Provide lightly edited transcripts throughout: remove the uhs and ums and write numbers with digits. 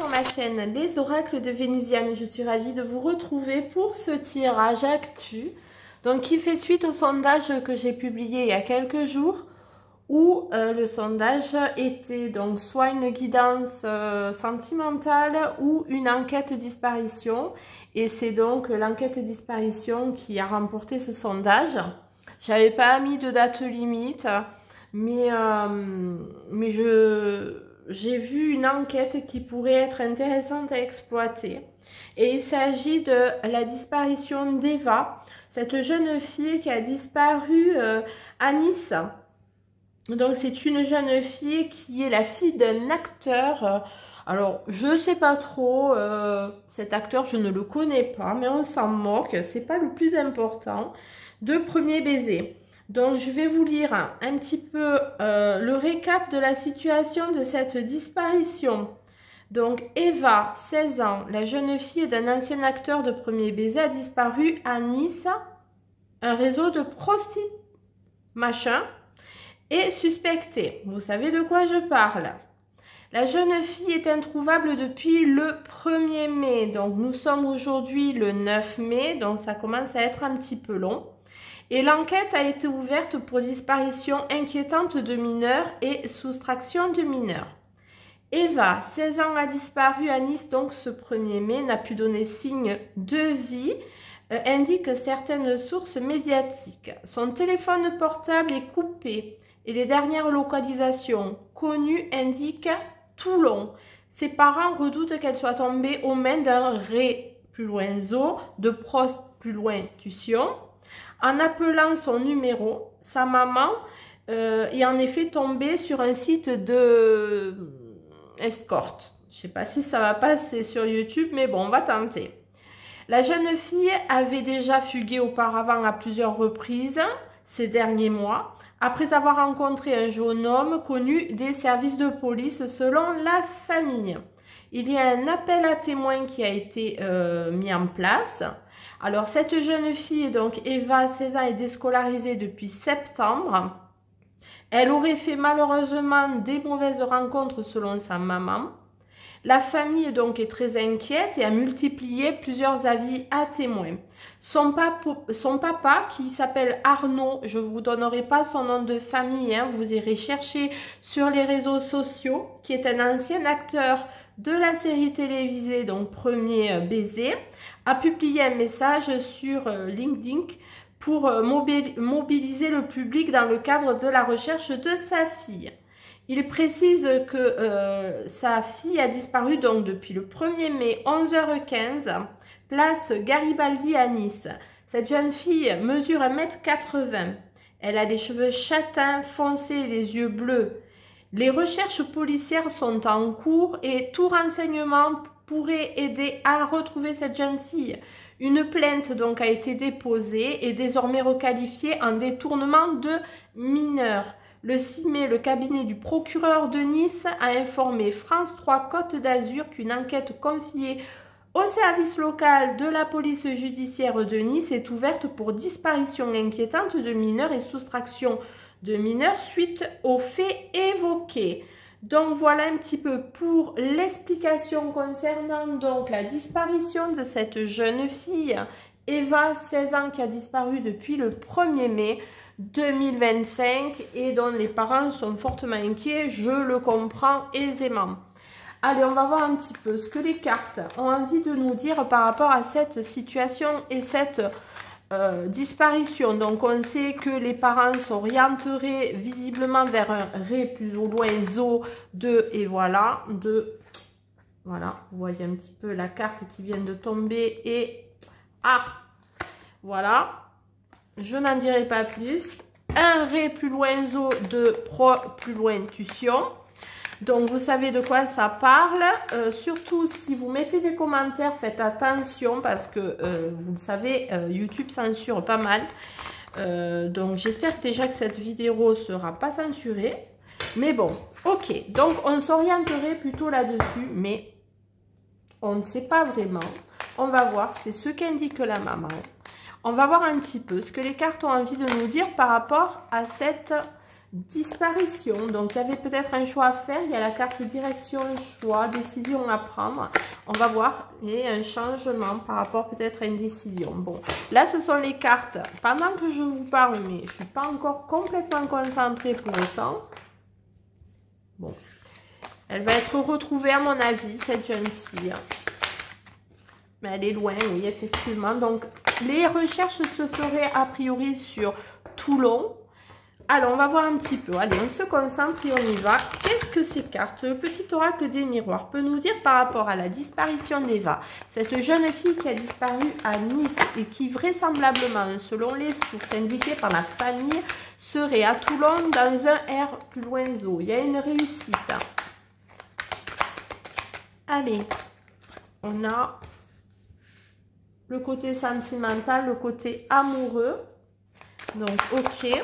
sur ma chaîne Les Oracles de Vénusiane. Je suis ravie de vous retrouver pour ce tirage actu, donc qui fait suite au sondage que j'ai publié il y a quelques jours, où le sondage était donc soit une guidance sentimentale ou une enquête disparition, et c'est donc l'enquête disparition qui a remporté ce sondage. J'avais pas mis de date limite, mais j'ai vu une enquête qui pourrait être intéressante à exploiter. Et il s'agit de la disparition d'Eva, cette jeune fille qui a disparu à Nice. Donc c'est une jeune fille qui est la fille d'un acteur. Alors je ne sais pas trop, cet acteur je ne le connais pas, mais on s'en moque, c'est pas le plus important. De Premier baiser. Donc je vais vous lire un petit peu le récap de la situation de cette disparition. Donc Eva, 16 ans, la jeune fille d'un ancien acteur de Premier baiser, a disparu à Nice. Un réseau de prostituées machin est suspecté. Vous savez de quoi je parle. La jeune fille est introuvable depuis le 1er mai. Donc nous sommes aujourd'hui le 9 mai, donc ça commence à être un petit peu long. Et l'enquête a été ouverte pour disparition inquiétante de mineurs et soustraction de mineurs. Eva, 16 ans, a disparu à Nice donc ce 1er mai, n'a pu donner signe de vie, indiquent certaines sources médiatiques. Son téléphone portable est coupé et les dernières localisations connues indiquent Toulon. Ses parents redoutent qu'elle soit tombée aux mains d'un ré plus loin zo, de prost plus loin tution. En appelant son numéro, sa maman est en effet tombée sur un site de escorte. Je ne sais pas si ça va passer sur YouTube, mais bon, on va tenter. La jeune fille avait déjà fugué auparavant à plusieurs reprises ces derniers mois, après avoir rencontré un jeune homme connu des services de police selon la famille. Il y a un appel à témoins qui a été mis en place. Alors, cette jeune fille, donc Eva, 16 ans, est déscolarisée depuis septembre. Elle aurait fait malheureusement des mauvaises rencontres selon sa maman. La famille donc est très inquiète et a multiplié plusieurs avis à témoins. Son papa, qui s'appelle Arnaud, je ne vous donnerai pas son nom de famille, hein, vous irez chercher sur les réseaux sociaux, qui est un ancien acteur de la série télévisée, donc Premier baiser, a publié un message sur LinkedIn pour mobiliser le public dans le cadre de la recherche de sa fille. Il précise que sa fille a disparu donc depuis le 1er mai 11h15, place Garibaldi à Nice. Cette jeune fille mesure 1,80 m. Elle a les cheveux châtains foncés et les yeux bleus. Les recherches policières sont en cours et tout renseignement pourrait aider à retrouver cette jeune fille. Une plainte donc a été déposée et désormais requalifiée en détournement de mineurs. Le 6 mai, le cabinet du procureur de Nice a informé France 3 Côte d'Azur qu'une enquête confiée au service local de la police judiciaire de Nice est ouverte pour disparition inquiétante de mineurs et soustraction de mineurs suite aux faits évoqués. Donc voilà un petit peu pour l'explication concernant donc la disparition de cette jeune fille, Eva, 16 ans, qui a disparu depuis le 1er mai 2025 et dont les parents sont fortement inquiets, je le comprends aisément. Allez, on va voir un petit peu ce que les cartes ont envie de nous dire par rapport à cette situation et cette disparition. Donc on sait que les parents s'orienteraient visiblement vers un ré plus au loin zo de et voilà de voilà, vous voyez un petit peu la carte qui vient de tomber et voilà, je n'en dirai pas plus. Un ré plus loin zo de pro plus loin tution. Donc, vous savez de quoi ça parle. Surtout, si vous mettez des commentaires, faites attention parce que, vous le savez, YouTube censure pas mal. Donc, j'espère déjà que cette vidéo ne sera pas censurée. Mais bon, ok. Donc, on s'orienterait plutôt là-dessus, mais on ne sait pas vraiment. On va voir, c'est ce qu'indique la maman. On va voir un petit peu ce que les cartes ont envie de nous dire par rapport à cette disparition. Donc, il y avait peut-être un choix à faire. Il y a la carte direction, choix, décision à prendre. On va voir. Il y a un changement par rapport peut-être à une décision. Bon, là, ce sont les cartes. Pendant que je vous parle, mais je ne suis pas encore complètement concentrée pour autant. Bon, elle va être retrouvée, à mon avis, cette jeune fille. Mais elle est loin, oui, effectivement. Donc, les recherches se feraient a priori sur Toulon. Alors, on va voir un petit peu. Allez, on se concentre et on y va. Qu'est-ce que ces cartes? Le petit oracle des miroirs peut nous dire par rapport à la disparition d'Eva. Cette jeune fille qui a disparu à Nice et qui vraisemblablement, selon les sources indiquées par la famille, serait à Toulon dans un air plus loin zoo. Il y a une réussite. Allez, on a le côté sentimental, le côté amoureux. Donc, ok.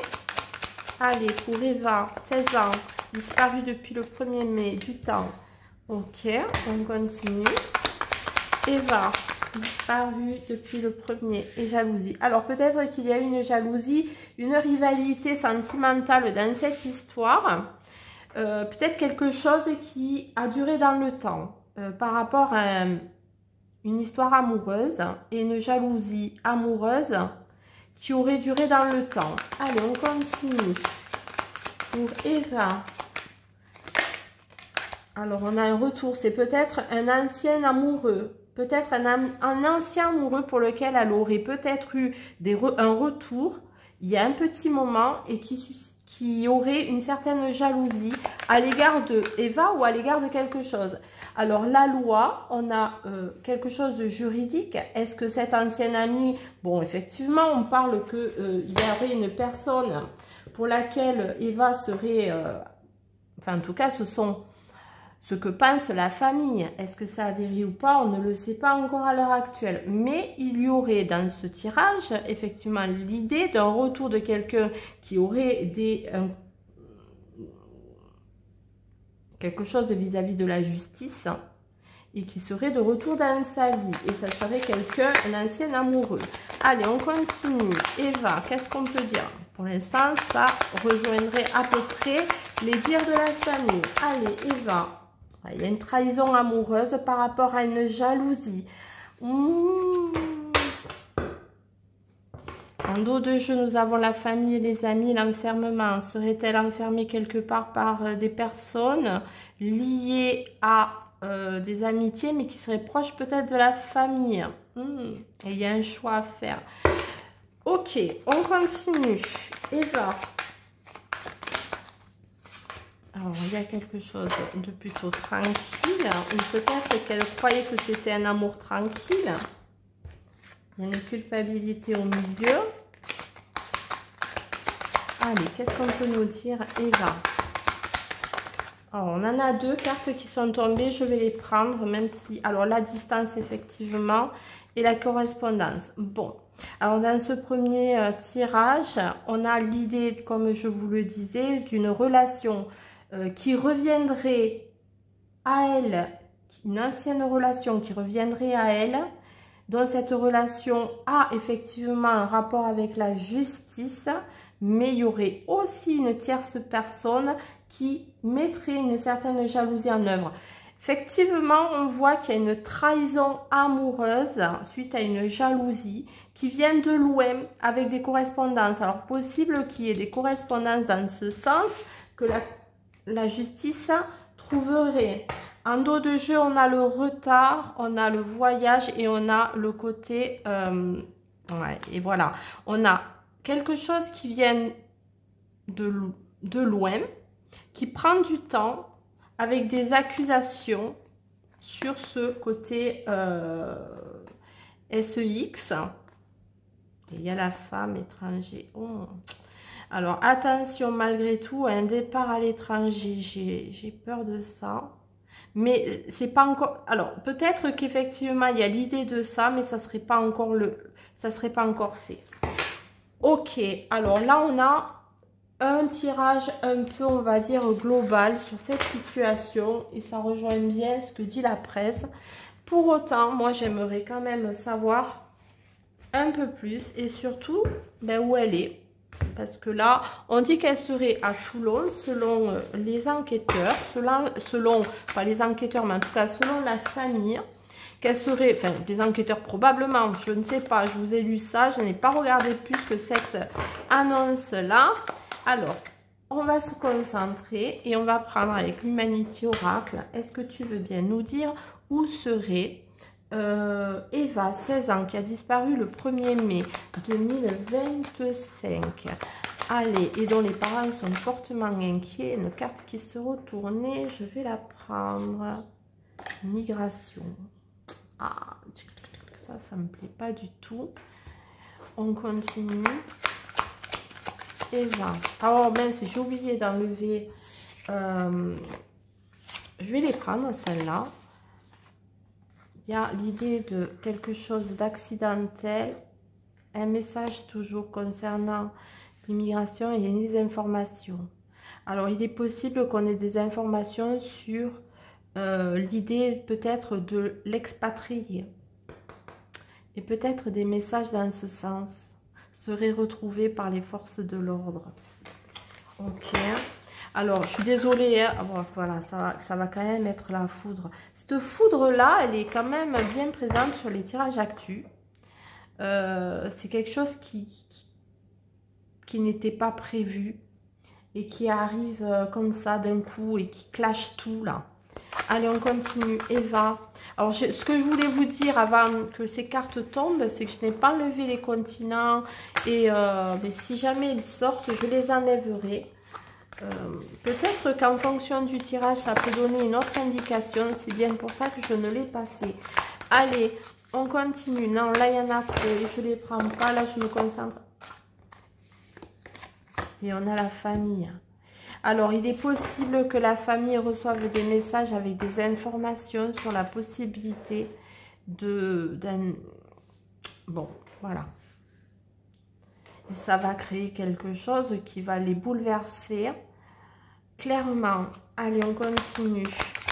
Allez, pour Eva, 16 ans, disparue depuis le 1er mai, du temps. Ok, on continue. Eva, disparue depuis le 1er et jalousie. Alors, peut-être qu'il y a une jalousie, une rivalité sentimentale dans cette histoire. Peut-être quelque chose qui a duré dans le temps par rapport à une histoire amoureuse et une jalousie amoureuse qui aurait duré dans le temps. Allez, on continue. Pour Eva. Alors, on a un retour. C'est peut-être un ancien amoureux. Peut-être un ancien amoureux pour lequel elle aurait peut-être eu un retour il y a un petit moment et qui aurait une certaine jalousie à l'égard de Eva ou à l'égard de quelque chose. Alors, la loi, on a quelque chose de juridique. Est-ce que cet ancien ami... Bon, effectivement, on parle qu'il y aurait une personne pour laquelle Eva serait... enfin, en tout cas, ce sont ce que pense la famille. Est-ce que ça avéré ou pas? On ne le sait pas encore à l'heure actuelle. Mais il y aurait dans ce tirage, effectivement, l'idée d'un retour de quelqu'un qui aurait quelque chose vis-à-vis de la justice et qui serait de retour dans sa vie. Et ça serait quelqu'un, un ancien amoureux. Allez, on continue. Eva, qu'est-ce qu'on peut dire? Pour l'instant, ça rejoindrait à peu près les dires de la famille. Allez, Eva. Il y a une trahison amoureuse par rapport à une jalousie. En dos de jeu, nous avons la famille et les amis, l'enfermement. Serait-elle enfermée quelque part par des personnes liées à des amitiés, mais qui seraient proches peut-être de la famille? Et il y a un choix à faire. Ok, on continue. Eva. Alors, il y a quelque chose de plutôt tranquille. Ou peut-être qu'elle croyait que c'était un amour tranquille. Il y a une culpabilité au milieu. Allez, qu'est-ce qu'on peut nous dire, Eva? Alors, on en a deux cartes qui sont tombées. Je vais les prendre, même si... Alors, la distance, effectivement, et la correspondance. Bon. Alors, dans ce premier tirage, on a l'idée, comme je vous le disais, d'une relation qui reviendrait à elle, une ancienne relation qui reviendrait à elle, dont cette relation a effectivement un rapport avec la justice, mais il y aurait aussi une tierce personne qui mettrait une certaine jalousie en œuvre. Effectivement, on voit qu'il y a une trahison amoureuse suite à une jalousie qui vient de loin avec des correspondances. Alors, possible qu'il y ait des correspondances dans ce sens que la justice trouverait. En dos de jeu, on a le retard, on a le voyage et on a le côté... ouais, et voilà. On a quelque chose qui vient de loin, qui prend du temps, avec des accusations sur ce côté SEX. Et il y a la femme étrangère. Oh. Alors, attention, malgré tout, un départ à l'étranger, j'ai peur de ça. Mais c'est pas encore... Alors, peut-être qu'effectivement, il y a l'idée de ça, mais ça serait pas encore fait. Ok, alors là, on a un tirage un peu, on va dire, global sur cette situation. Et ça rejoint bien ce que dit la presse. Pour autant, moi, j'aimerais quand même savoir un peu plus. Et surtout, ben, où elle est. Parce que là, on dit qu'elle serait à Toulon, selon les enquêteurs, selon, pas les enquêteurs, mais en tout cas selon la famille, qu'elle serait, enfin, les enquêteurs probablement, je ne sais pas, je vous ai lu ça, je n'ai pas regardé plus que cette annonce-là. Alors, on va se concentrer et on va prendre avec l'Humanity Oracle. Est-ce que tu veux bien nous dire où serait Eva, 16 ans, qui a disparu le 1er mai 2025. Allez, et dont les parents sont fortement inquiets. Une carte qui se retournait, je vais la prendre. Migration. Ah, ça me plaît pas du tout. On continue. Eva. Oh mince, j'ai oublié d'enlever. Je vais les prendre, celle-là. Il y a l'idée de quelque chose d'accidentel. Un message toujours concernant l'immigration et les informations. Alors, il est possible qu'on ait des informations sur l'idée peut-être de l'expatrier. Et peut-être des messages dans ce sens seraient retrouvés par les forces de l'ordre. Ok. Alors, je suis désolée, hein. Voilà, ça va quand même être la foudre. Cette foudre-là, elle est quand même bien présente sur les tirages actus. C'est quelque chose qui n'était pas prévu et qui arrive comme ça d'un coup et qui clash tout, là. Allez, on continue. Eva. Alors, ce que je voulais vous dire avant que ces cartes tombent, c'est que je n'ai pas enlevé les continents. Et mais si jamais ils sortent, je les enlèverai. Peut-être qu'en fonction du tirage, ça peut donner une autre indication. C'est bien pour ça que je ne l'ai pas fait. Allez, on continue. Non, là, il y en a trop et je ne les prends pas. Là, je me concentre. Et on a la famille. Alors, il est possible que la famille reçoive des messages avec des informations sur la possibilité d'un... Bon, voilà. Et ça va créer quelque chose qui va les bouleverser. Clairement, allez, on continue.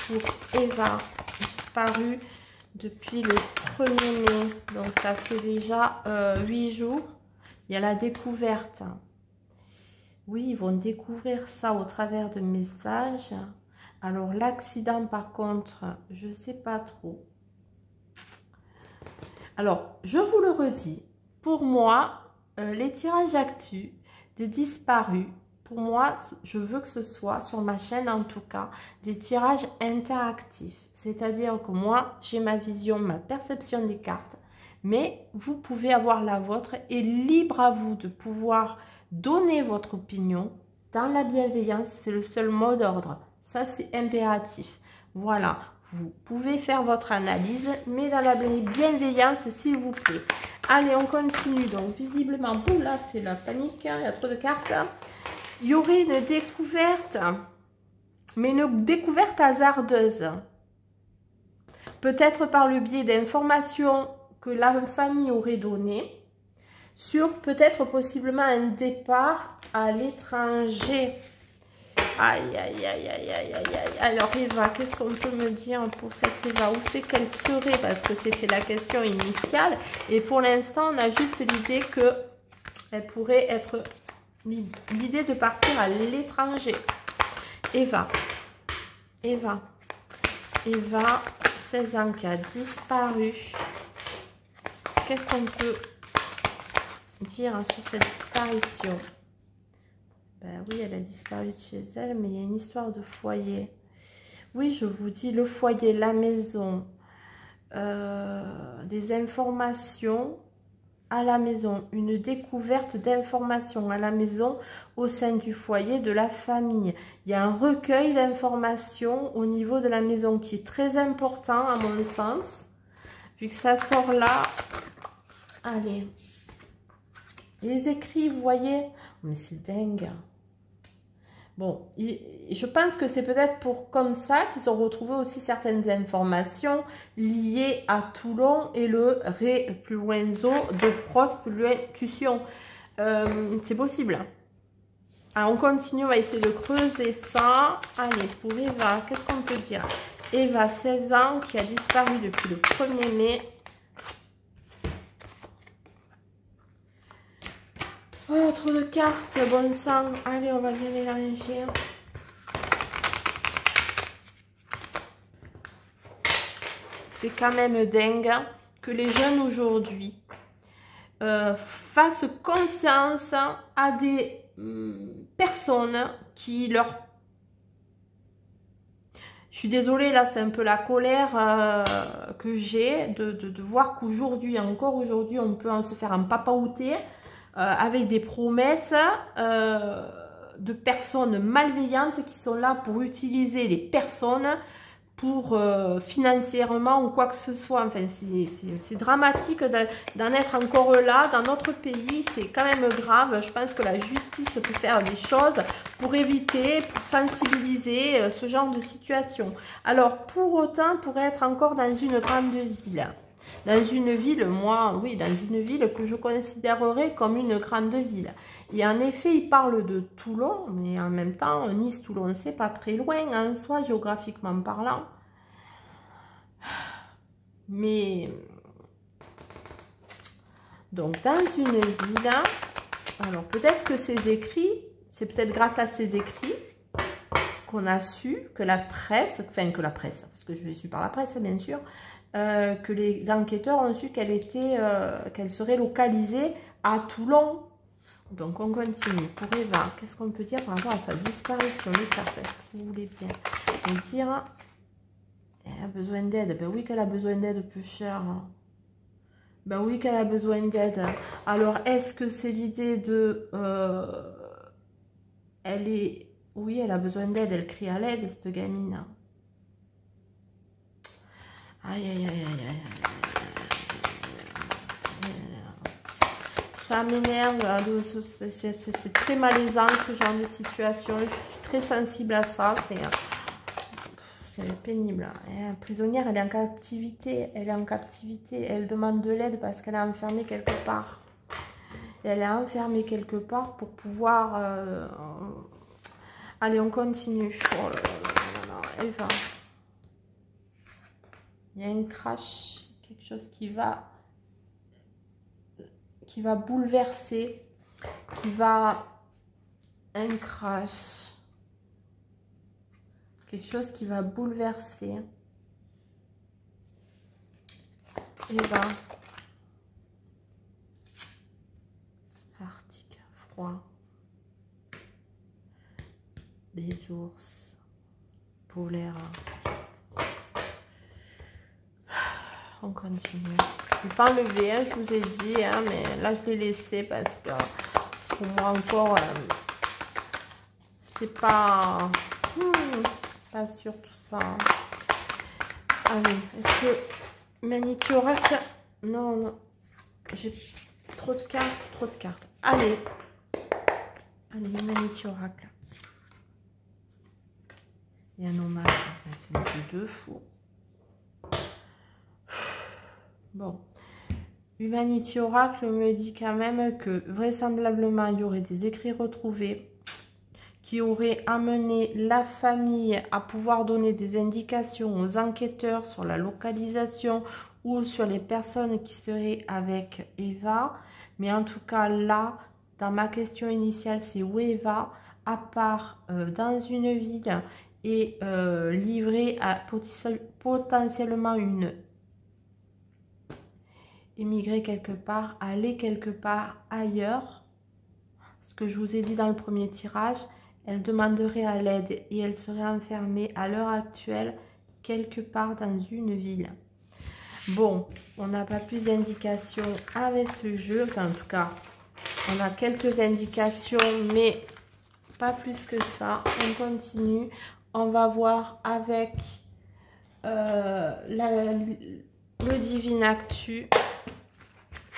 Pour Eva, disparue depuis le 1er mai. Donc, ça fait déjà 8 jours. Il y a la découverte. Oui, ils vont découvrir ça au travers de messages. Alors, l'accident, par contre, je ne sais pas trop. Alors, je vous le redis. Pour moi, les tirages actus des disparus, pour moi, je veux que ce soit, sur ma chaîne en tout cas, des tirages interactifs. C'est-à-dire que moi, j'ai ma vision, ma perception des cartes. Mais vous pouvez avoir la vôtre et libre à vous de pouvoir donner votre opinion dans la bienveillance. C'est le seul mot d'ordre. Ça, c'est impératif. Voilà. Vous pouvez faire votre analyse, mais dans la bienveillance, s'il vous plaît. Allez, on continue. Donc, visiblement, boum, là, c'est la panique. Hein, il y a trop de cartes. Il y aurait une découverte, mais une découverte hasardeuse. Peut-être par le biais d'informations que la famille aurait données sur peut-être possiblement un départ à l'étranger. Aïe, aïe, aïe, aïe, aïe, aïe, aïe. Alors, Eva, qu'est-ce qu'on peut me dire pour cette Eva? Où c'est qu'elle serait? Parce que c'était la question initiale. Et pour l'instant, on a juste l'idée qu'elle pourrait être... L'idée de partir à l'étranger. Eva. Eva. Eva, 16 ans, qui a disparu. Qu'est-ce qu'on peut dire sur cette disparition? Ben oui, elle a disparu de chez elle, mais il y a une histoire de foyer. Oui, je vous dis, le foyer, la maison, des informations à la maison, une découverte d'informations à la maison au sein du foyer de la famille. Il y a un recueil d'informations au niveau de la maison qui est très important à mon sens, vu que ça sort là. Allez. Les écrits, vous voyez? Mais c'est dingue. Bon, je pense que c'est peut-être pour comme ça qu'ils ont retrouvé aussi certaines informations liées à Toulon et le Ré plus loin zo de prostitution. C'est possible. Alors, on continue, on va essayer de creuser ça. Allez, pour Eva, qu'est-ce qu'on peut dire? Eva, 16 ans, qui a disparu depuis le 1er mai. Oh, trop de cartes, bon sang. Allez, on va bien mélanger. C'est quand même dingue que les jeunes aujourd'hui fassent confiance à des personnes qui leur... Je suis désolée, là, c'est un peu la colère que j'ai de voir qu'aujourd'hui, encore aujourd'hui, on peut se faire un papaouté avec des promesses de personnes malveillantes qui sont là pour utiliser les personnes pour financièrement ou quoi que ce soit. Enfin, c'est dramatique d'en être encore là dans notre pays. C'est quand même grave. Je pense que la justice peut faire des choses pour éviter, pour sensibiliser ce genre de situation. Alors, pour autant, pour être encore dans une grande ville, dans une ville, moi, oui, dans une ville que je considérerais comme une grande ville. Et en effet, il parle de Toulon, mais en même temps, Nice-Toulon, c'est pas très loin en soi, géographiquement parlant. Mais, donc, dans une ville, alors peut-être que ces écrits, c'est peut-être grâce à ces écrits qu'on a su que la presse, enfin que la presse, parce que je l'ai su par la presse, bien sûr, que les enquêteurs ont su qu'elle serait localisée à Toulon. Donc on continue. Pour Eva, qu'est-ce qu'on peut dire par rapport à sa disparition? Les cartes, est-ce que vous voulez bien me dire? Elle a besoin d'aide. Ben oui qu'elle a besoin d'aide, plus cher. Ben oui qu'elle a besoin d'aide. Alors est-ce que c'est l'idée de... elle est... Oui, elle a besoin d'aide, elle crie à l'aide, cette gamine. Aïe, aïe, aïe, aïe, aïe. Ça m'énerve, c'est très malaisant ce genre de situation. Je suis très sensible à ça, c'est pénible. Et la prisonnière, elle est en captivité, elle demande de l'aide parce qu'elle est enfermée quelque part. Elle est enfermée quelque part pour pouvoir... Allez, on continue. Oh là là là là, Eva. Il y a une crash, quelque chose qui va bouleverser, un crash, quelque chose qui va bouleverser. Eva. Arctique, froid. Les ours polaires. On continue. Je ne vais pas enlever, hein, je vous ai dit, hein, mais là je l'ai laissé parce que pour moi encore, c'est pas sûr tout ça. Allez, est-ce que Humanity Oracle? Non, non, j'ai trop de cartes. Allez, Humanity Oracle. Il y a un hommage, c'est un truc de fou. Bon, Humanity Oracle me dit quand même que vraisemblablement il y aurait des écrits retrouvés qui auraient amené la famille à pouvoir donner des indications aux enquêteurs sur la localisation ou sur les personnes qui seraient avec Eva. Mais en tout cas là, dans ma question initiale, c'est où Eva, à part dans une ville et livrée à potentiellement une émigrer quelque part, aller quelque part ailleurs. Ce que je vous ai dit dans le premier tirage, elle demanderait à l'aide et elle serait enfermée à l'heure actuelle quelque part dans une ville. Bon, on n'a pas plus d'indications avec ce jeu, enfin en tout cas, on a quelques indications, mais pas plus que ça. On continue, on va voir avec le Divine Actu.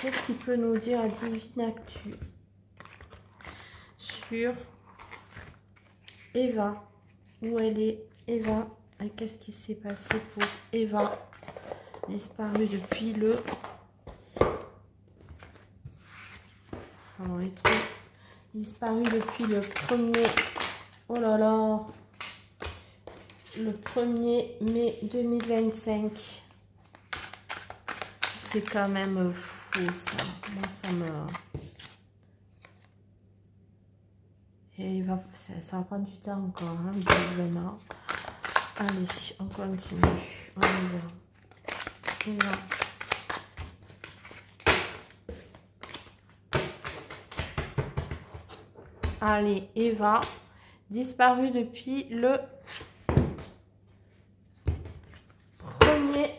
Qu'est-ce qu'il peut nous dire à Divine Actu sur Eva? Où elle est, Eva? Et qu'est-ce qui s'est passé pour Eva? Disparue depuis le... Alors, les trucs... Disparue depuis le 1er... Oh là là! Le 1er mai 2025. C'est quand même fou, ça. Moi, ça me... ça va prendre du temps encore, hein, visiblement. Allez, on continue. On y va. Et là. Allez, Eva, disparue depuis le 1er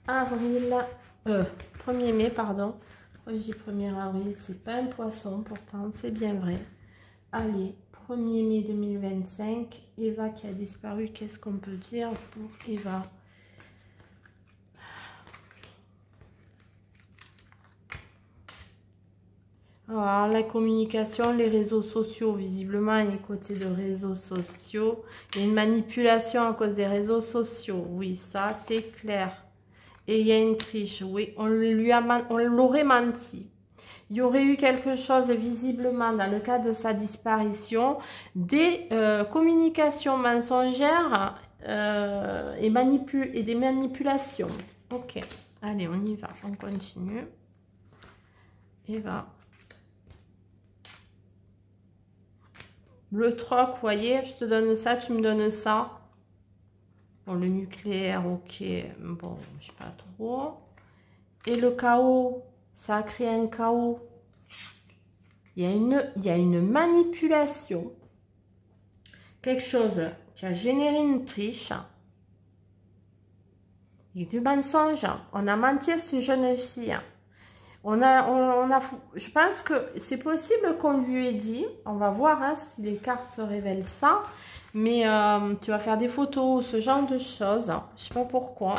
avril, 1er mai, pardon. Je dis 1er avril, c'est pas un poisson, pourtant, c'est bien vrai. Allez, 1er mai 2025, Eva qui a disparu, qu'est-ce qu'on peut dire pour Eva? Alors, la communication, les réseaux sociaux, visiblement, il y a côté de réseaux sociaux. Il y a une manipulation à cause des réseaux sociaux. Oui, ça, c'est clair. Et il y a une triche, oui, on l'aurait menti. Il y aurait eu quelque chose, visiblement, dans le cas de sa disparition, des communications mensongères et des manipulations. Ok, allez, on y va, on continue. Eva. Le troc, vous voyez, je te donne ça, tu me donnes ça. Bon, le nucléaire, ok. Bon, je sais pas trop. Et le chaos, ça a créé un chaos. Il y a une manipulation. Quelque chose qui a généré une triche. Il y a du mensonge. On a menti à cette jeune fille. Je pense que c'est possible qu'on lui ait dit, on va voir hein, si les cartes révèlent ça, mais tu vas faire des photos, ce genre de choses, je sais pas pourquoi.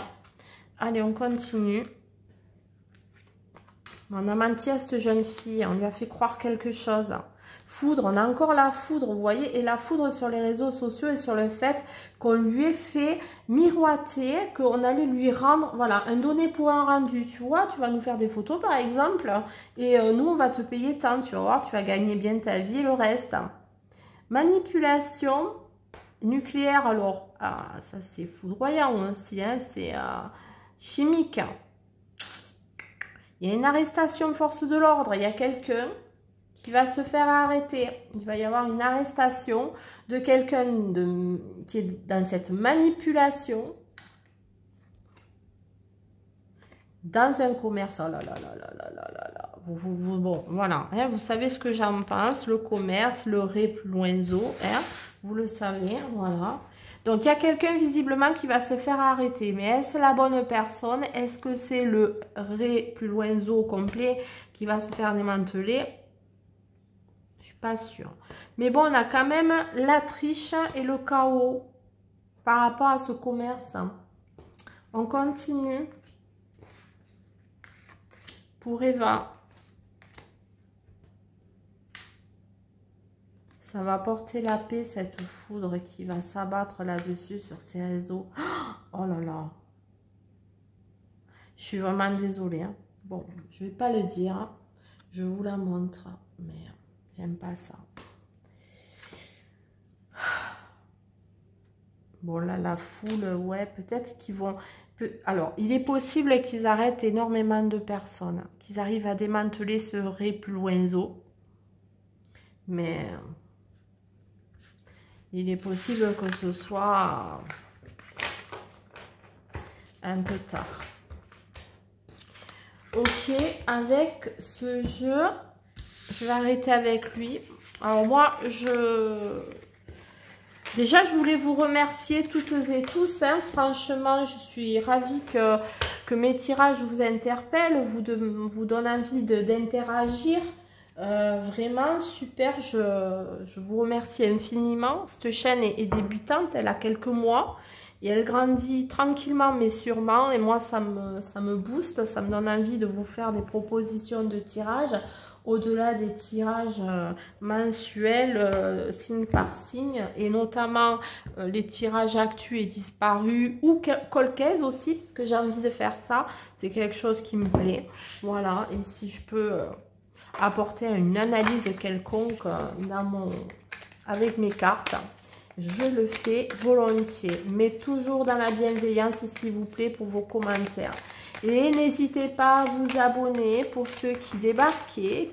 Allez, on continue. On a menti à cette jeune fille, on lui a fait croire quelque chose. Foudre, on a encore la foudre, vous voyez, et la foudre sur les réseaux sociaux et sur le fait qu'on lui ait fait miroiter, qu'on allait lui rendre, voilà, un donné pour un rendu, tu vois, tu vas nous faire des photos par exemple, et nous on va te payer tant, tu vas voir, tu vas gagner bien ta vie et le reste. Manipulation nucléaire, alors, ça c'est foudroyant aussi, hein, c'est chimique. Il y a une arrestation force de l'ordre, il y a quelqu'un qui va se faire arrêter. Il va y avoir une arrestation de quelqu'un qui est dans cette manipulation dans un commerce. Oh là là là là là là là là. Bon, voilà. Hein, vous savez ce que j'en pense. Le commerce, le ré plus loin zo. Hein, vous le savez. Voilà. Donc, il y a quelqu'un visiblement qui va se faire arrêter. Mais est-ce la bonne personne? Est-ce que c'est le ré plus loin zo complet qui va se faire démanteler? Pas sûr. Mais bon, on a quand même la triche et le chaos par rapport à ce commerce. On continue. Pour Eva. Ça va porter la paix, cette foudre qui va s'abattre là-dessus sur ces réseaux. Oh là là. Je suis vraiment désolée. Hein. Bon, je ne vais pas le dire. Je vous la montre. Mais... j'aime pas ça. Bon, là, la foule, ouais, peut-être qu'ils vont... Alors, il est possible qu'ils arrêtent énormément de personnes, qu'ils arrivent à démanteler ce ré plus loin zo. Mais il est possible que ce soit un peu tard. Ok, avec ce jeu... je vais arrêter avec lui. Alors moi, déjà, je voulais vous remercier toutes et tous. Hein. Franchement, je suis ravie que mes tirages vous interpellent, vous donnent envie d'interagir. Vraiment, super. Je vous remercie infiniment. Cette chaîne est débutante, elle a quelques mois. Et elle grandit tranquillement mais sûrement. Et moi, ça me booste, ça me donne envie de vous faire des propositions de tirage. Au-delà des tirages mensuels, signe par signe, et notamment les tirages actus et disparus, ou colcaise aussi, puisque j'ai envie de faire ça, c'est quelque chose qui me plaît. Voilà, et si je peux apporter une analyse quelconque avec mes cartes, je le fais volontiers, mais toujours dans la bienveillance, s'il vous plaît, pour vos commentaires. Et n'hésitez pas à vous abonner pour ceux qui débarquaient,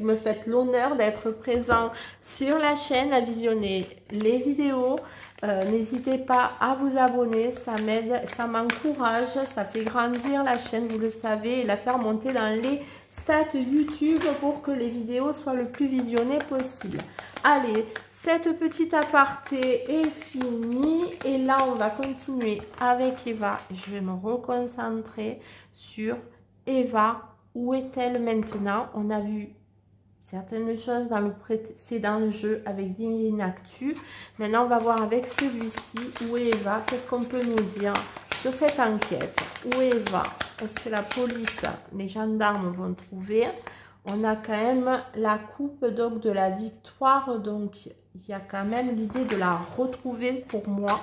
me faites l'honneur d'être présents sur la chaîne, à visionner les vidéos. N'hésitez pas à vous abonner, ça m'aide, ça m'encourage, ça fait grandir la chaîne, vous le savez, et la faire monter dans les stats YouTube pour que les vidéos soient le plus visionnées possible. Allez, cette petite aparté est finie et là on va continuer avec Eva. Je vais me reconcentrer sur Eva. Où est-elle maintenant? On a vu certaines choses dans le précédent jeu avec Divine Actu. Maintenant on va voir avec celui-ci. Où est Eva? Qu'est-ce qu'on peut nous dire sur cette enquête? Où est Eva? Est-ce que la police, les gendarmes vont trouver? On a quand même la coupe donc de la victoire, donc il y a quand même l'idée de la retrouver pour moi.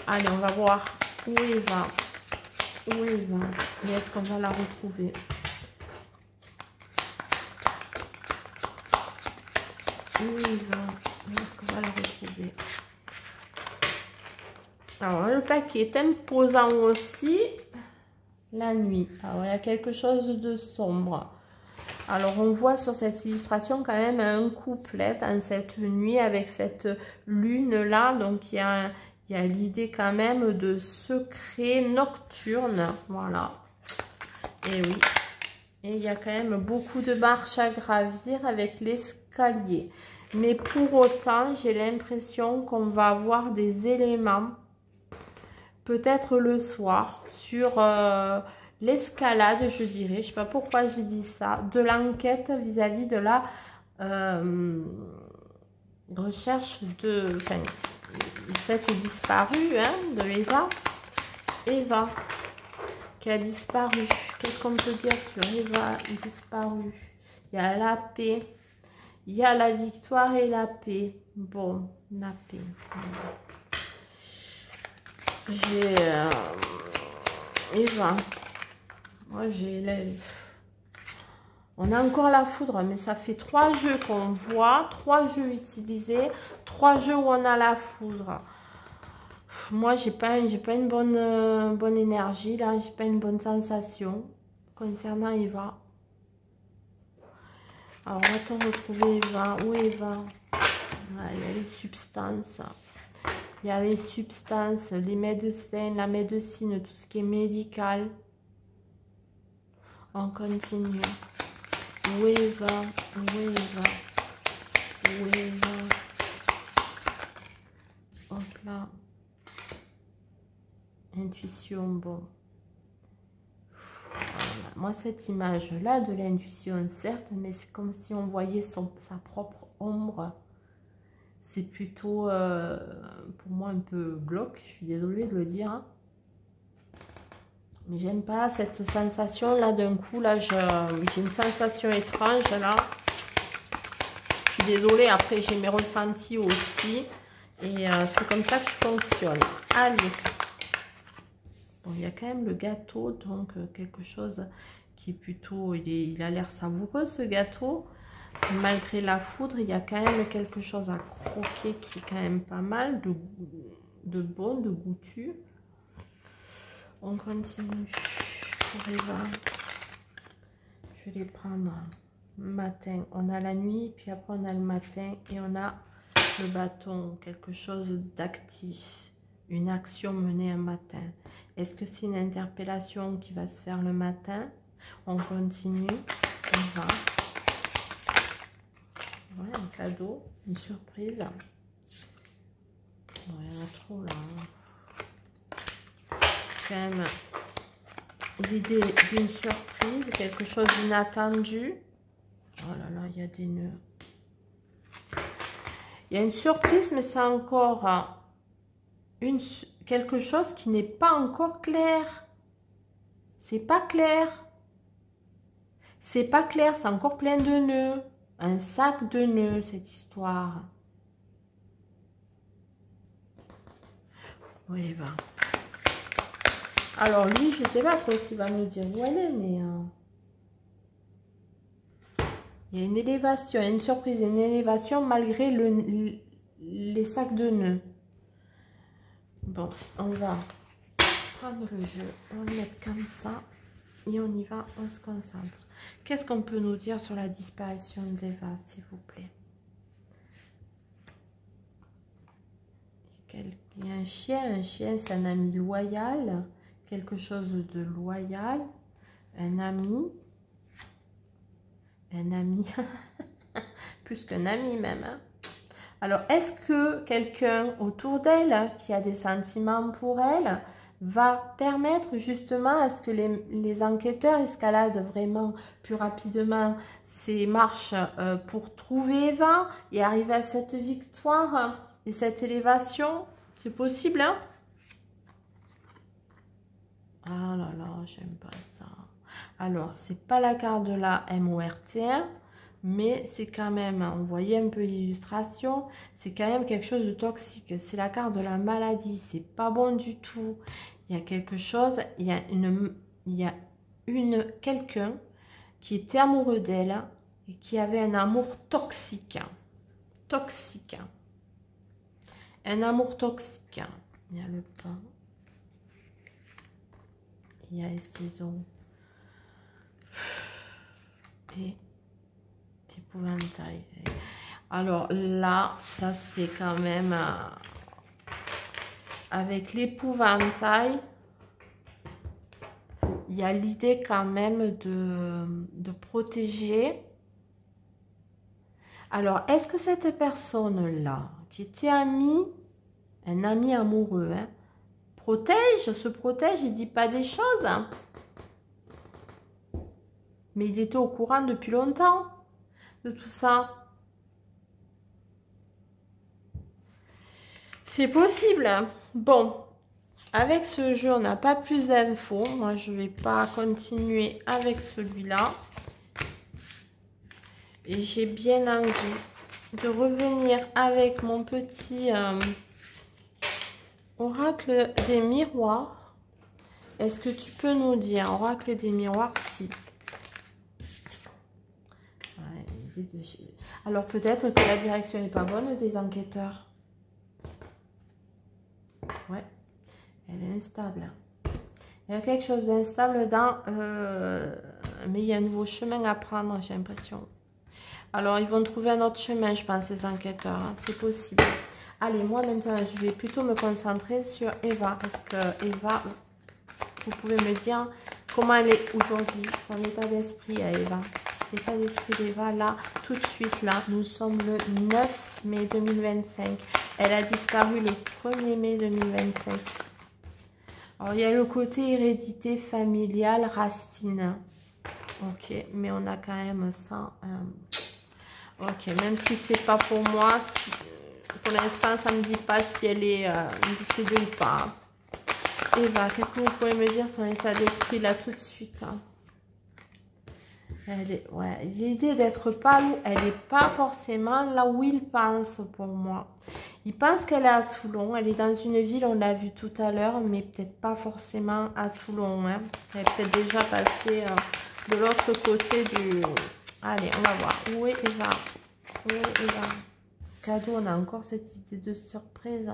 Allez, on va voir où Eva. Où Eva? Et est-ce qu'on va la retrouver? Où Eva? Est-ce qu'on va la retrouver? Alors, le paquet est imposant aussi. La nuit. Alors, il y a quelque chose de sombre. Alors, on voit sur cette illustration quand même un couplet dans cette nuit avec cette lune-là. Donc, il y a l'idée quand même de secret nocturne. Voilà. Et oui. Et il y a quand même beaucoup de marches à gravir avec l'escalier. Mais pour autant, j'ai l'impression qu'on va avoir des éléments, peut-être le soir, sur... l'escalade, je dirais, je ne sais pas pourquoi j'ai dit ça, de l'enquête vis-à-vis de la recherche de cette disparue, hein, de Eva. Eva, qui a disparu. Qu'est-ce qu'on peut dire sur Eva disparue? Il y a la paix, il y a la victoire et la paix. Bon, la paix. J'ai Eva. Moi, on a encore la foudre, mais ça fait 3 jeux qu'on voit, 3 jeux utilisés, 3 jeux où on a la foudre. Moi, j'ai pas une bonne énergie, là, j'ai pas une bonne sensation concernant Eva. Alors, va-t-on retrouver Eva? Où est Eva? Ah, il y a les substances. Il y a les substances, les médecins, la médecine, tout ce qui est médical. On continue. Où est Eva? Où est Eva? Où est Eva? Hop là. Intuition, bon. Voilà. Moi, cette image-là de l'intuition, certes, mais c'est comme si on voyait sa propre ombre. C'est plutôt, pour moi, un peu glauque. Je suis désolée de le dire. Hein. Mais j'aime pas cette sensation là d'un coup. Là, j'ai une sensation étrange là. Je suis désolée. Après, j'ai mes ressentis aussi. Et c'est comme ça que je fonctionne. Allez. Bon, il y a quand même le gâteau. Donc, quelque chose qui est plutôt... Il a l'air savoureux ce gâteau. Malgré la foudre, il y a quand même quelque chose à croquer qui est quand même pas mal. De bon, de goûtu. On continue pour Eva. Je vais les prendre matin. On a la nuit, puis après on a le matin et on a le bâton. Quelque chose d'actif. Une action menée un matin. Est-ce que c'est une interpellation qui va se faire le matin? On continue. On va. Ouais, un cadeau, une surprise. Ouais, il y en a trop là. Quand même l'idée d'une surprise, quelque chose d'inattendu. Oh là là, il y a des nœuds. Il y a une surprise, mais c'est encore quelque chose qui n'est pas encore clair. C'est pas clair. C'est pas clair, c'est encore plein de nœuds. Un sac de nœuds, cette histoire. Oui, va. Alors lui, je ne sais pas trop s'il va me dire où elle est, mais... il y a une élévation, une surprise, une élévation malgré les sacs de nœuds. Bon, on va prendre le jeu, on va le mettre comme ça et on y va, on se concentre. Qu'est-ce qu'on peut nous dire sur la disparition d'Eva, s'il vous plaît? Il y a un chien c'est un ami loyal, quelque chose de loyal, un ami, plus qu'un ami même. Hein. Alors, est-ce que quelqu'un autour d'elle qui a des sentiments pour elle va permettre justement à ce que les enquêteurs escaladent vraiment plus rapidement ces marches pour trouver Eva et arriver à cette victoire et cette élévation? C'est possible, hein? Ah là là, j'aime pas ça. Alors, c'est pas la carte de la MORT1, mais c'est quand même, on voyait un peu l'illustration, c'est quand même quelque chose de toxique. C'est la carte de la maladie, c'est pas bon du tout. Il y a quelque chose, il y a quelqu'un qui était amoureux d'elle et qui avait un amour toxique. Toxique. Un amour toxique. Il y a le pain. Il y a les ciseaux. Et épouvantail. Alors là, ça c'est quand même avec l'épouvantail, il y a l'idée quand même de protéger. Alors, est-ce que cette personne-là, qui était amie, un ami amoureux, hein, se protège, il dit pas des choses, hein, mais il était au courant depuis longtemps de tout ça. C'est possible. Bon, avec ce jeu, on n'a pas plus d'infos. Moi, je ne vais pas continuer avec celui-là. Et j'ai bien envie de revenir avec mon petit oracle des miroirs. Est-ce que tu peux nous dire, oracle des miroirs, si? Ouais, alors peut-être que la direction n'est pas bonne des enquêteurs. Ouais, elle est instable. Il y a quelque chose d'instable dans... mais il y a un nouveau chemin à prendre, j'ai l'impression. Alors, ils vont trouver un autre chemin, je pense, ces enquêteurs. Hein. C'est possible. Allez, moi, maintenant, je vais plutôt me concentrer sur Eva. Parce que Eva, vous pouvez me dire comment elle est aujourd'hui, son état d'esprit à Eva. L'état d'esprit d'Eva, là, tout de suite, là, nous sommes le 9 mai 2025. Elle a disparu le 1er mai 2025. Alors, il y a le côté hérédité familiale, racine. Ok, mais on a quand même ça. Ok, même si c'est pas pour moi, pour l'instant, ça me dit pas si elle est décédée ou pas. Eva, qu'est-ce que vous pouvez me dire son état d'esprit là tout de suite? Hein? Ouais, l'idée d'être pas où elle n'est pas forcément là où il pense pour moi. Il pense qu'elle est à Toulon. Elle est dans une ville, on l'a vu tout à l'heure, mais peut-être pas forcément à Toulon. Hein. Elle est peut-être déjà passée de l'autre côté du... Allez, on va voir. Où est Eva? Où est Eva? Cadeau, on a encore cette idée de surprise.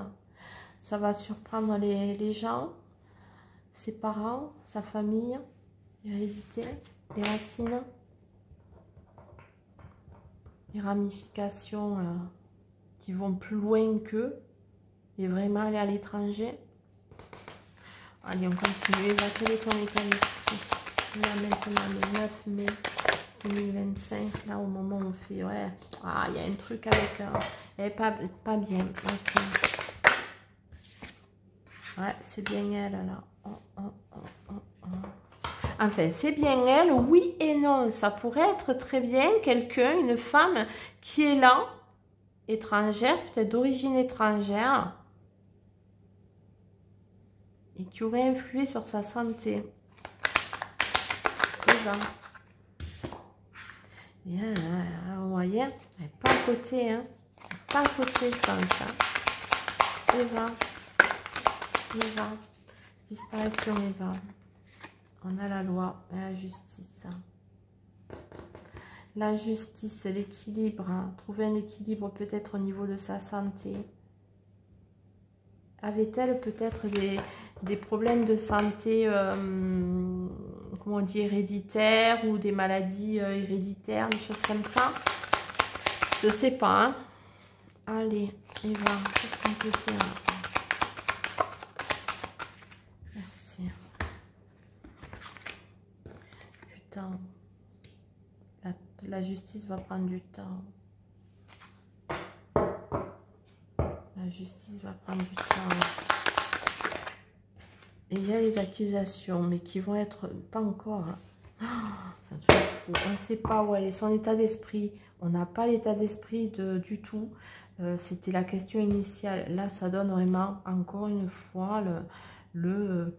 Ça va surprendre les gens, ses parents, sa famille, l'hérédité, les racines. Les ramifications qui vont plus loin qu'eux et vraiment aller à l'étranger. Allez, on continue. Eva, quel est ton état d'esprit? Là, maintenant, le 9 mai 2025, là, au moment où on fait... Ouais, ah, il y a un truc avec... elle est pas bien. Okay. Ouais, c'est bien elle, là. Enfin, c'est bien elle, oui et non. Ça pourrait être très bien quelqu'un, une femme qui est là, étrangère, peut-être d'origine étrangère, et qui aurait influé sur sa santé. Eva. Bien, vous voyez, elle n'est pas à côté, hein. Elle n'est pas à côté, je pense. Hein. Eva. Eva. Disparition Eva. On a la loi et la justice. La justice, l'équilibre. Hein. Trouver un équilibre peut-être au niveau de sa santé. Avait-elle peut-être des problèmes de santé, comment on dit, héréditaires ou des maladies héréditaires, des choses comme ça. Je sais pas. Hein. Allez, Eva, qu'est-ce qu'on peut dire? Merci. Putain. La justice va prendre du temps. La justice va prendre du temps. Et il y a les accusations, mais qui vont être... Pas encore. Hein. Oh, ça me fou. On ne sait pas où elle est. Son état d'esprit. On n'a pas l'état d'esprit du tout. C'était la question initiale. Là, ça donne vraiment, encore une fois,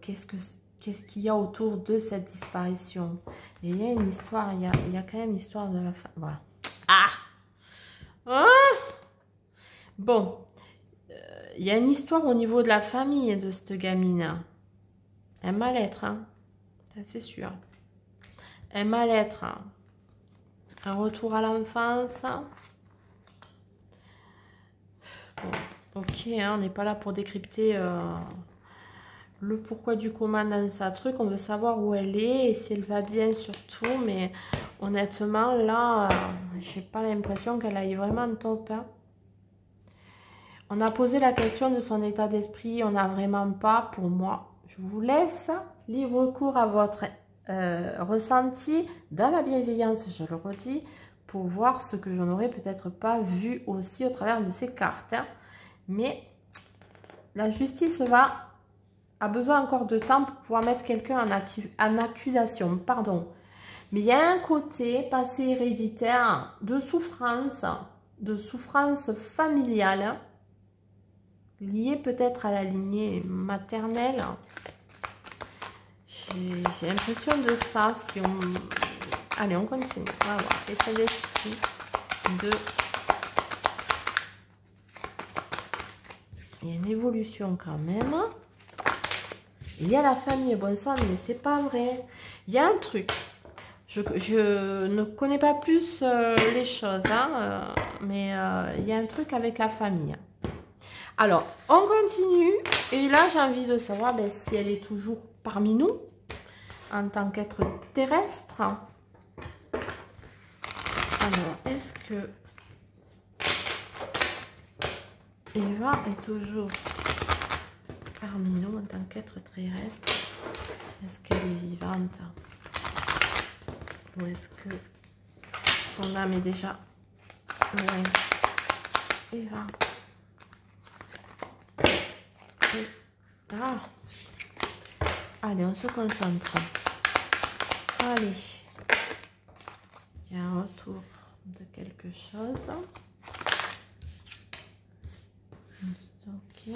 qu'est-ce qu'il y a autour de cette disparition. Et il y a une histoire, il y a quand même l'histoire de la femme. Voilà. Ah, ah bon, il y a une histoire au niveau de la famille de cette gamine. Un mal-être, hein. C'est sûr. Un mal-être. Hein. Un retour à l'enfance. Bon, ok, hein, on n'est pas là pour décrypter le pourquoi du comment dans sa truc. On veut savoir où elle est et si elle va bien surtout. Mais honnêtement, là, j'ai pas l'impression qu'elle aille vraiment top. Hein. On a posé la question de son état d'esprit. On n'a vraiment pas, pour moi. Je vous laisse libre cours à votre ressenti dans la bienveillance, je le redis, pour voir ce que je n'aurais peut-être pas vu aussi au travers de ces cartes. Hein. Mais la justice a besoin encore de temps pour pouvoir mettre quelqu'un en accusation. Pardon. Mais il y a un côté passé héréditaire de souffrance familiale, liée peut-être à la lignée maternelle. J'ai l'impression de ça. Si on... Allez, on continue. On va voir. État d'esprit de... Il y a une évolution quand même. Il y a la famille, bon sang, mais c'est pas vrai. Il y a un truc. Je ne connais pas plus les choses, hein, mais il y a un truc avec la famille. Alors, on continue. Et là, j'ai envie de savoir si elle est toujours parmi nous, en tant qu'être terrestre. Alors, est-ce que Eva est toujours parmi nous en tant qu'être terrestre? Est-ce qu'elle est vivante? Ou est-ce que son âme est déjà loin? Eva. Ah. Allez, on se concentre. Allez. Il y a un retour de quelque chose. Ok.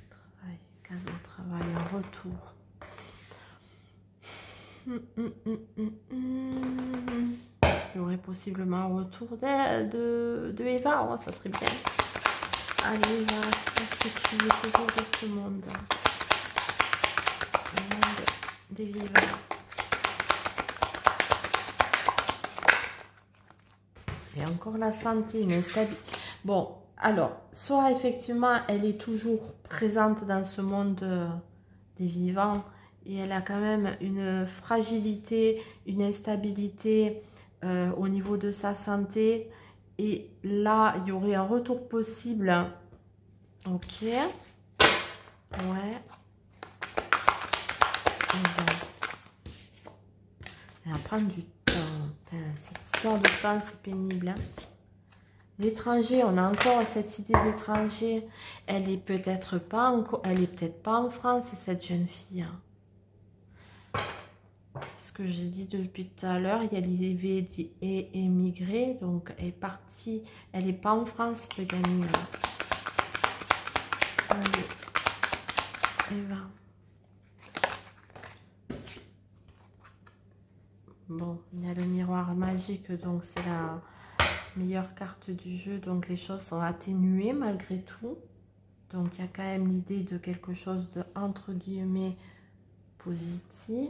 Travail, cadre de travail, un retour. Il y aurait possiblement un retour de Eva. Oh, ça serait bien. Allez, Eva, est-ce que tu es toujours de ce monde? Le monde des vivants. Et encore la santé, une stabilité. Bon, alors, soit effectivement, elle est toujours présente dans ce monde des vivants et elle a quand même une fragilité, une instabilité au niveau de sa santé. Et là, il y aurait un retour possible. Ok. Ouais. Elle va prendre du temps. Cette histoire de temps, c'est pénible. Hein. L'étranger, on a encore cette idée d'étranger. Elle est peut-être pas encore, elle est peut-être pas en France, cette jeune fille. Hein. Ce que j'ai dit depuis tout à l'heure, il y a l'IV et émigré, donc elle est partie, elle n'est pas en France, cette gamine. Allez, Eva. Bon, il y a le miroir magique, donc c'est la meilleure carte du jeu, donc les choses sont atténuées malgré tout. Donc il y a quand même l'idée de quelque chose de entre guillemets positif.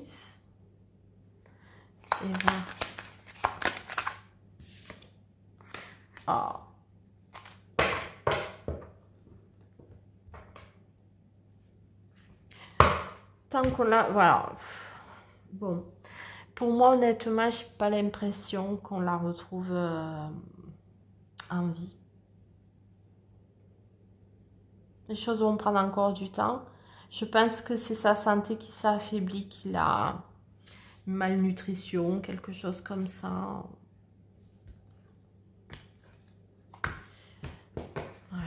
Eva. Ah. Tant qu'on l'a... Voilà. Bon. Pour moi, honnêtement, j'ai pas l'impression qu'on la retrouve en vie. Les choses vont prendre encore du temps. Je pense que c'est sa santé qui s'affaiblit, qu'il a une malnutrition, quelque chose comme ça. Ouais.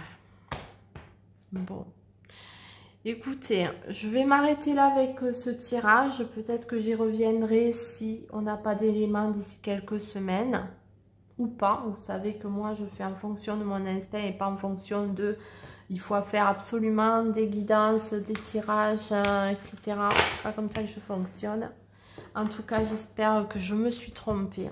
Bon. Écoutez, je vais m'arrêter là avec ce tirage. Peut-être que j'y reviendrai si on n'a pas d'éléments d'ici quelques semaines. Ou pas. Vous savez que moi, je fais en fonction de mon instinct et pas en fonction de... Il faut faire absolument des guidances, des tirages, etc. C'est pas comme ça que je fonctionne. En tout cas, j'espère que je me suis trompée.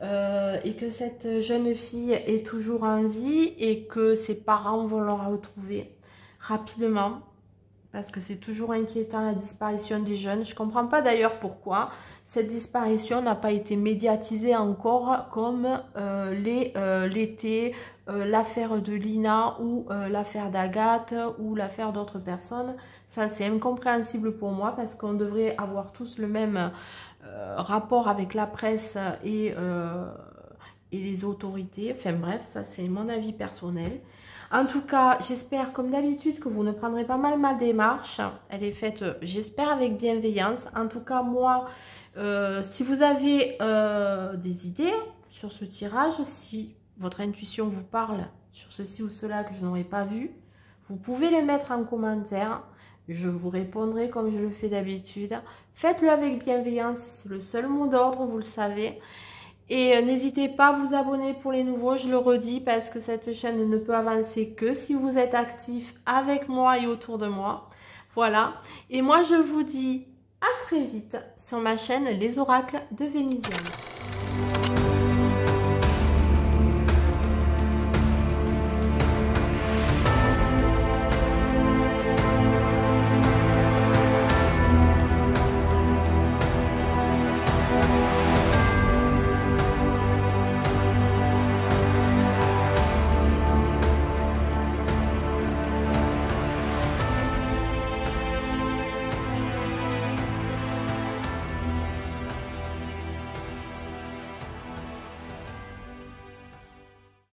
Et que cette jeune fille est toujours en vie et que ses parents vont la retrouver rapidement. Parce que c'est toujours inquiétant la disparition des jeunes. Je ne comprends pas d'ailleurs pourquoi cette disparition n'a pas été médiatisée encore comme l'était l'affaire de Lina ou l'affaire d'Agathe ou l'affaire d'autres personnes. Ça, c'est incompréhensible pour moi parce qu'on devrait avoir tous le même rapport avec la presse et les autorités. Enfin bref, ça c'est mon avis personnel. En tout cas, j'espère comme d'habitude que vous ne prendrez pas mal ma démarche. Elle est faite, j'espère, avec bienveillance. En tout cas, moi, si vous avez des idées sur ce tirage, si votre intuition vous parle sur ceci ou cela que je n'aurais pas vu, vous pouvez le mettre en commentaire. Je vous répondrai comme je le fais d'habitude. Faites-le avec bienveillance, c'est le seul mot d'ordre, vous le savez. Et n'hésitez pas à vous abonner pour les nouveaux, je le redis, parce que cette chaîne ne peut avancer que si vous êtes actifs avec moi et autour de moi. Voilà. Et moi, je vous dis à très vite sur ma chaîne Les Oracles de Vénusienne.